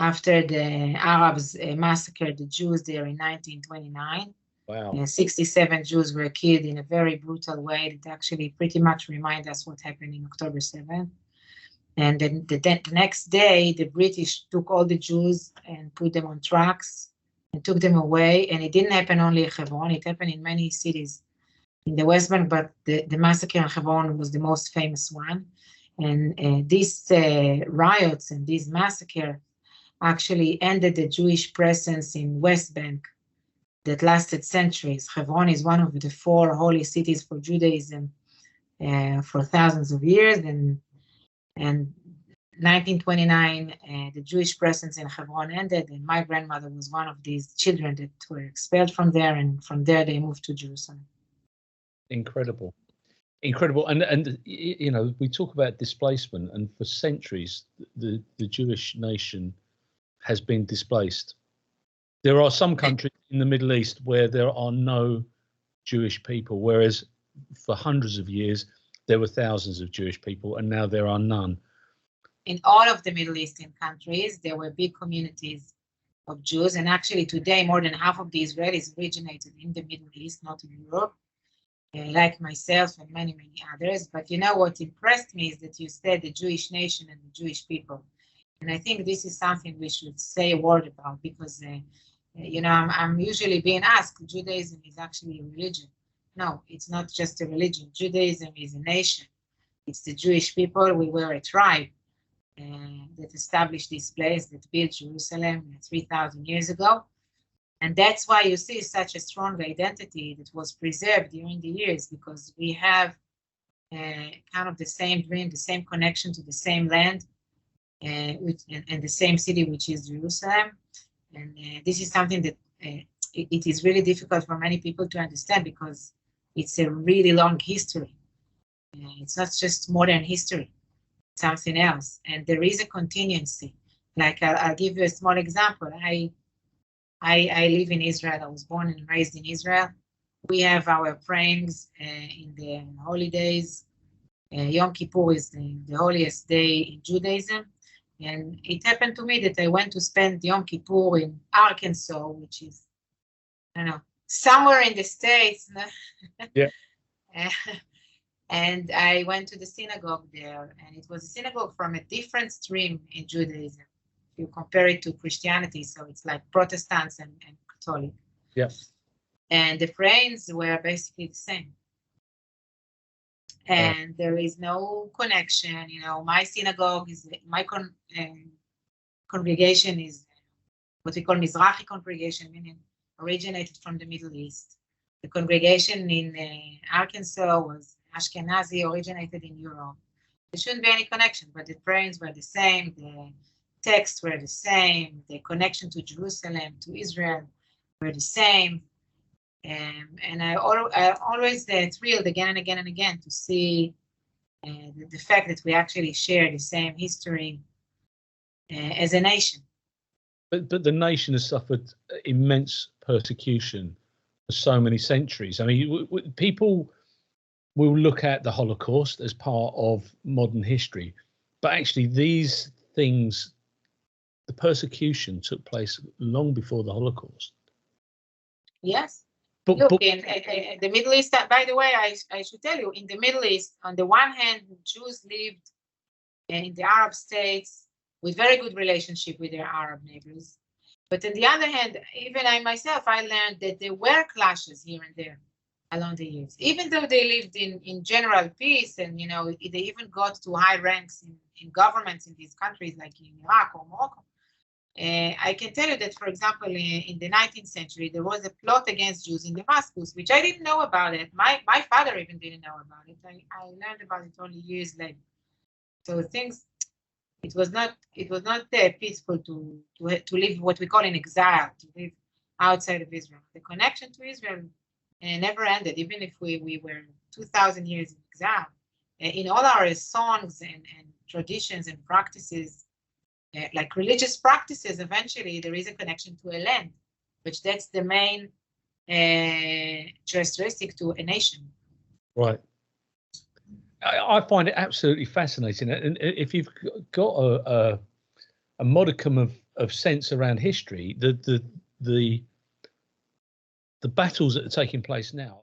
after the Arabs massacred the Jews there in 1929. Wow. 67 Jews were killed in a very brutal way that actually pretty much remind us what happened in October 7th. And then the next day, the British took all the Jews and put them on trucks and took them away. And it didn't happen only in Hebron, it happened in many cities in the West Bank, but the massacre in Hebron was the most famous one. And these riots and this massacre actually ended the Jewish presence in West Bank that lasted centuries. Hebron is one of the 4 holy cities for Judaism for thousands of years. And 1929, the Jewish presence in Hebron ended, and my grandmother was one of these children that were expelled from there, and from there they moved to Jerusalem. Incredible. And you know, we talk about displacement, and for centuries the Jewish nation has been displaced. There are some countries in the Middle East where there are no Jewish people, whereas for hundreds of years there were thousands of Jewish people, and now there are none. In all of the Middle Eastern countries, there were big communities of Jews, and actually today more than half of the Israelis originated in the Middle East, not in Europe, like myself and many, many others. But you know what impressed me is that you said the Jewish nation and the Jewish people. And I think this is something we should say a word about, because you know, I'm usually being asked, Judaism is actually a religion. No, it's not just a religion. Judaism is a nation. It's the Jewish people. We were a tribe that established this place, that built Jerusalem 3,000 years ago. And that's why you see such a strong identity that was preserved during the years, because we have kind of the same dream, the same connection to the same land, and the same city, which is Jerusalem. And this is something that it is really difficult for many people to understand, because it's a really long history. It's not just modern history, it's something else. And there is a continuity. Like I'll give you a small example. I live in Israel. I was born and raised in Israel. We have our prayings in the holidays. Yom Kippur is the holiest day in Judaism. And it happened to me that I went to spend Yom Kippur in Arkansas, which is, I don't know, somewhere in the States. Yeah. And I went to the synagogue there, and it was a synagogue from a different stream in Judaism. If you compare it to Christianity, so it's like Protestants and Catholic. Yes. And the prayers were basically the same. And there is no connection. You know, my synagogue is, my congregation is what we call Mizrahi congregation, meaning originated from the Middle East. The congregation in Arkansas was Ashkenazi, originated in Europe. There shouldn't be any connection, but the prayers were the same, the texts were the same, the connection to Jerusalem, to Israel were the same. And I always thrilled again and again and again to see the fact that we actually share the same history as a nation. But the nation has suffered immense persecution for so many centuries. I mean, people will look at the Holocaust as part of modern history, but actually these things, the persecution took place long before the Holocaust. Yes. Look, in the Middle East, by the way, I should tell you, in the Middle East, on the one hand, Jews lived in the Arab states with very good relationship with their Arab neighbors. But on the other hand, even I myself, I learned that there were clashes here and there along the years. Even though they lived in general peace, and you know, they even got to high ranks in governments in these countries, like in Iraq or Morocco. I can tell you that, for example, in the 19th century, there was a plot against Jews in Damascus, which I didn't know about it. My father even didn't know about it. I learned about it only years later. So things, it was not peaceful to live what we call in exile, to live outside of Israel. The connection to Israel never ended, even if we were 2,000 years in exile. In all our songs and traditions and practices, like religious practices, eventually there is a connection to a land, which that's the main characteristic to a nation. Right. I find it absolutely fascinating. And if you've got a modicum of sense around history, the battles that are taking place now